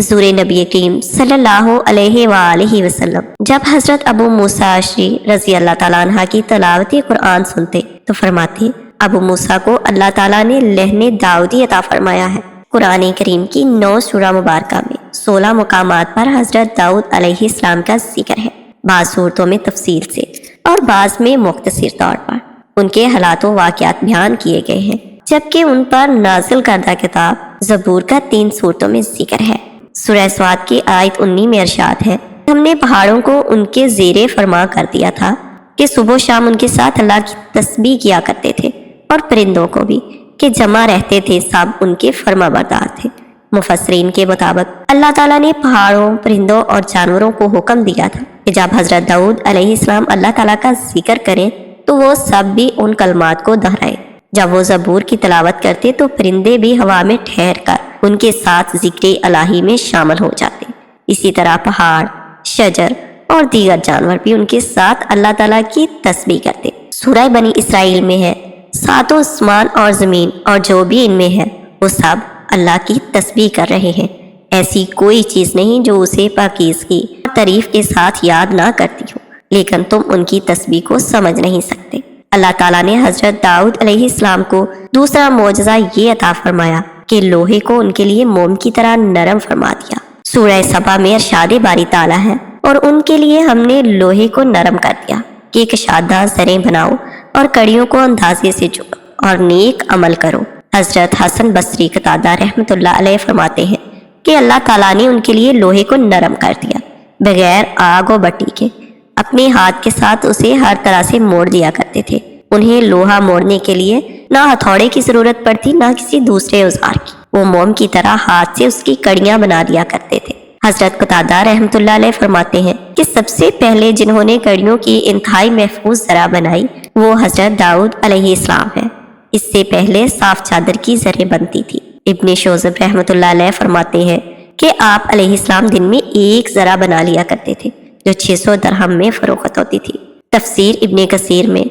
حضور نبی کریم صلی اللہ علیہ وآلہ وسلم جب حضرت ابو موسیٰ اشعری رضی اللہ تعالیٰ عنہ کی تلاوت قرآن سنتے تو فرماتے ابو موسیٰ کو اللہ تعالیٰ نے لہن داؤدی عطا فرمایا ہے۔ قرآن کریم کی 9 سورہ مبارکہ میں 16 مقامات پر حضرت داؤد علیہ السلام کا ذکر ہے، بعض صورتوں میں تفصیل سے اور بعض میں مختصر طور پر ان کے حالات و واقعات بیان کیے گئے ہیں، جبکہ ان پر نازل کردہ کتاب زبور کا 3 صورتوں میں ذکر ہے۔ سورہ سواد کی آیت 19 میں ارشاد ہے، ہم نے پہاڑوں کو ان کے زیر فرما کر دیا تھا کہ صبح و شام ان کے ساتھ اللہ کی تسبیح کیا کرتے تھے، اور پرندوں کو بھی کہ جمع رہتے تھے، سب ان کے فرما بردار تھے۔ مفسرین کے مطابق اللہ تعالیٰ نے پہاڑوں، پرندوں اور جانوروں کو حکم دیا تھا کہ جب حضرت داؤد علیہ السلام اللہ تعالیٰ کا ذکر کریں تو وہ سب بھی ان کلمات کو دہرائے۔ جب وہ زبور کی تلاوت کرتے تو پرندے بھی ہوا میں ٹھہر کر ان کے ساتھ ذکر الہی میں شامل ہو جاتے۔ اسی طرح پہاڑ، شجر اور دیگر جانور بھی ان کے ساتھ اللہ تعالیٰ کی تسبیح کرتے۔ سورہ بنی اسرائیل میں ہے، 7 آسمان اور زمین اور جو بھی ان میں ہے وہ سب اللہ کی تسبیح کر رہے ہیں، ایسی کوئی چیز نہیں جو اسے پاکیزگی اور تعریف کے ساتھ یاد نہ کرتی ہو، لیکن تم ان کی تسبیح کو سمجھ نہیں سکتے۔ اللہ تعالیٰ نے حضرت داؤد علیہ السلام کو دوسرا معجزہ یہ عطا فرمایا کہ لوہے کو ان کے لیے موم کی طرح نرم فرما دیا۔ سورہ سبا میں ارشاد باری تعالیٰ ہے، اور ان کے لیے ہم نے لوہے کو نرم کر دیا کہ کشادہ زریں بناؤ اور کڑیوں کو اندازے سے جوڑو اور نیک عمل کرو۔ حضرت حسن بصری قتادہ رحمۃ اللہ علیہ فرماتے ہیں کہ اللہ تعالیٰ نے ان کے لیے لوہے کو نرم کر دیا، بغیر آگ و بٹی کے اپنے ہاتھ کے ساتھ اسے ہر طرح سے موڑ دیا کرتے تھے۔ انہیں لوہا موڑنے کے لیے نہ ہتھوڑے کی ضرورت پڑتی نہ کسی دوسرے اوزار کی، وہ موم کی طرح ہاتھ سے اس کی کڑیاں بنا دیا کرتے تھے۔ حضرت قتادہ رحمۃ اللہ علیہ فرماتے ہیں کہ سب سے پہلے جنہوں نے کڑیوں کی انتہائی محفوظ زرہ بنائی وہ حضرت داؤد علیہ السلام ہے، اس سے پہلے صاف چادر کی زریں بنتی تھی۔ ابن شوذب رحمۃ اللہ علیہ فرماتے ہیں کہ آپ علیہ السلام دن میں 1 زرہ بنا لیا کرتے تھے جو 600 درہم میں فروخت ہوتی تھی۔ تفسیر ابن کثیر میں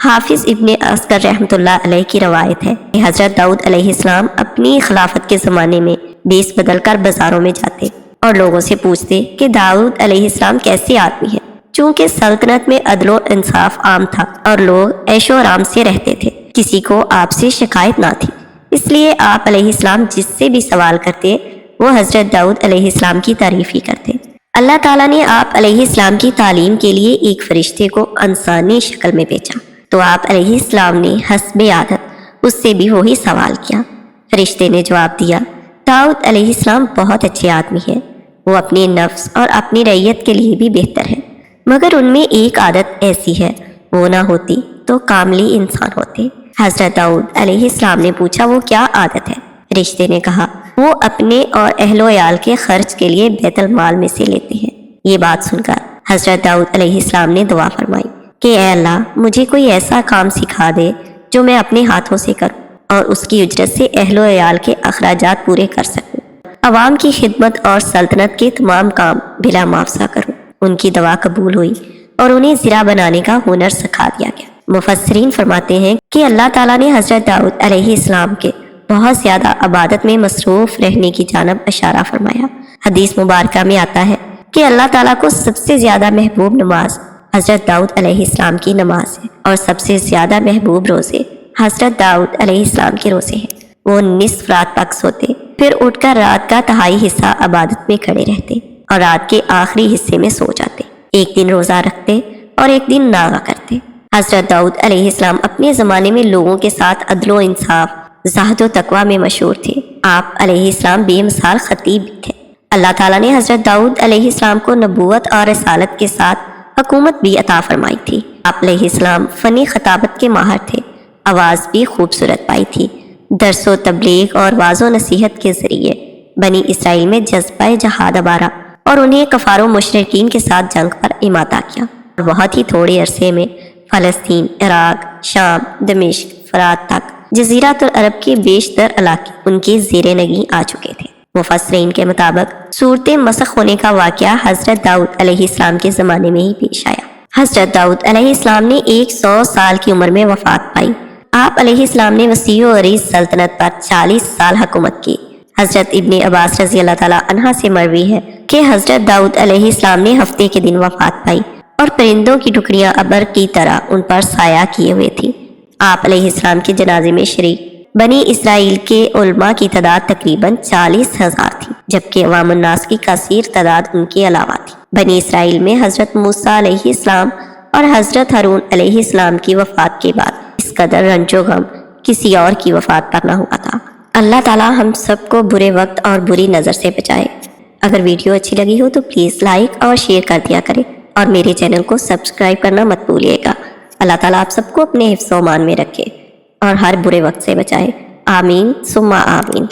حافظ ابن عسکر رحمۃ اللہ علیہ کی روایت ہے کہ حضرت داؤد علیہ السلام اپنی خلافت کے زمانے میں بیس بدل کر بازاروں میں جاتے اور لوگوں سے پوچھتے کہ داؤد علیہ السلام کیسے آدمی ہیں، چونکہ سلطنت میں عدل و انصاف عام تھا اور لوگ عیش و آرام سے رہتے تھے، کسی کو آپ سے شکایت نہ تھی، اس لیے آپ علیہ السلام جس سے بھی سوال کرتے وہ حضرت داؤد علیہ السلام کی تعریف ہی کرتے۔ اللہ تعالیٰ نے آپ علیہ السلام کی تعلیم کے لیے ایک فرشتے کو انسانی شکل میں بھیجا، تو آپ علیہ السلام نے حسب عادت اس سے بھی وہی سوال کیا۔ فرشتے نے جواب دیا، داؤد علیہ السلام بہت اچھے آدمی ہیں، وہ اپنے نفس اور اپنی رعیت کے لیے بھی بہتر ہے، مگر ان میں ایک عادت ایسی ہے، وہ نہ ہوتی تو کاملی انسان ہوتے۔ حضرت داؤد علیہ السلام نے پوچھا وہ کیا عادت ہے؟ فرشتے نے کہا وہ اپنے اور اہل و عیال کے خرچ کے لیے بیت المال میں سے لیتے ہیں۔ یہ بات سن کر حضرت داؤد علیہ السلام نے دعا فرمائی کہ اے اللہ مجھے کوئی ایسا کام سکھا دے جو میں اپنے ہاتھوں سے کروں اور اس کی اجرت سے اہل و عیال کے اخراجات پورے کر سکوں، عوام کی خدمت اور سلطنت کے تمام کام بلا معاوضہ کروں۔ ان کی دعا قبول ہوئی اور انہیں زرہ بنانے کا ہنر سکھا دیا گیا۔ مفسرین فرماتے ہیں کہ اللہ تعالیٰ نے حضرت داؤد علیہ السلام کے بہت زیادہ عبادت میں مصروف رہنے کی جانب اشارہ فرمایا۔ حدیث مبارکہ میں آتا ہے کہ اللہ تعالیٰ کو سب سے زیادہ محبوب نماز حضرت داؤد علیہ السلام کی نماز ہے، اور سب سے زیادہ محبوب روزے حضرت داؤد علیہ السلام کے روزے ہیں۔ وہ نصف رات تک سوتے، پھر اٹھ کر رات کا تہائی حصہ عبادت میں کھڑے رہتے اور رات کے آخری حصے میں سو جاتے، ایک دن روزہ رکھتے اور ایک دن ناغہ کرتے۔ حضرت داؤد علیہ السلام اپنے زمانے میں لوگوں کے ساتھ عدل و انصاف، زہد و تقوی میں مشہور تھے۔ آپ علیہ السلام بے مثال خطیب بھی تھے۔ اللہ تعالیٰ نے حضرت داؤد علیہ السلام کو نبوت اور رسالت کے ساتھ حکومت بھی عطا فرمائی تھی۔ آپ علیہ السلام فنی خطابت کے ماہر تھے، آواز بھی خوبصورت پائی تھی۔ درس و تبلیغ اور واضح و نصیحت کے ذریعے بنی اسرائیل میں جذبہ جہاد ابھارا اور انہیں کفار و مشرکین کے ساتھ جنگ پر امادہ کیا، اور بہت ہی تھوڑے عرصے میں فلسطین، عراق، شام، دمشق، فرات تک جزیرۃ العرب کے بیشتر علاقے ان کے زیر نگین آ چکے تھے۔ مفسرین کے مطابق صورت مسخ ہونے کا واقعہ حضرت داؤد علیہ السلام کے زمانے میں ہی پیش آیا۔ حضرت داؤد علیہ السلام نے 100 سال کی عمر میں وفات پائی۔ آپ علیہ السلام نے وسیع و عریض سلطنت پر 40 سال حکومت کی۔ حضرت ابن عباس رضی اللہ تعالیٰ عنہ سے مروی ہے کہ حضرت داؤد علیہ السلام نے ہفتے کے دن وفات پائی اور پرندوں کی ٹکڑیاں ابر کی طرح ان پر سایہ کیے ہوئے تھیں۔ آپ علیہ السلام کے جنازے میں شریک بنی اسرائیل کے علماء کی تعداد تقریباً 40,000 تھی، جبکہ عوام الناس کی کثیر تعداد ان کے علاوہ تھی۔ بنی اسرائیل میں حضرت موسیٰ علیہ السلام اور حضرت ہارون علیہ السلام کی وفات کے بعد اس قدر رنج و غم کسی اور کی وفات پر نہ ہوا تھا۔ اللہ تعالیٰ ہم سب کو برے وقت اور بری نظر سے بچائے۔ اگر ویڈیو اچھی لگی ہو تو پلیز لائک اور شیئر کر دیا کریں اور میرے چینل کو سبسکرائب کرنا مت بھولیے گا۔ اللہ تعالیٰ آپ سب کو اپنے حفظ و امان میں رکھے اور ہر برے وقت سے بچائے۔ آمین ثم آمین۔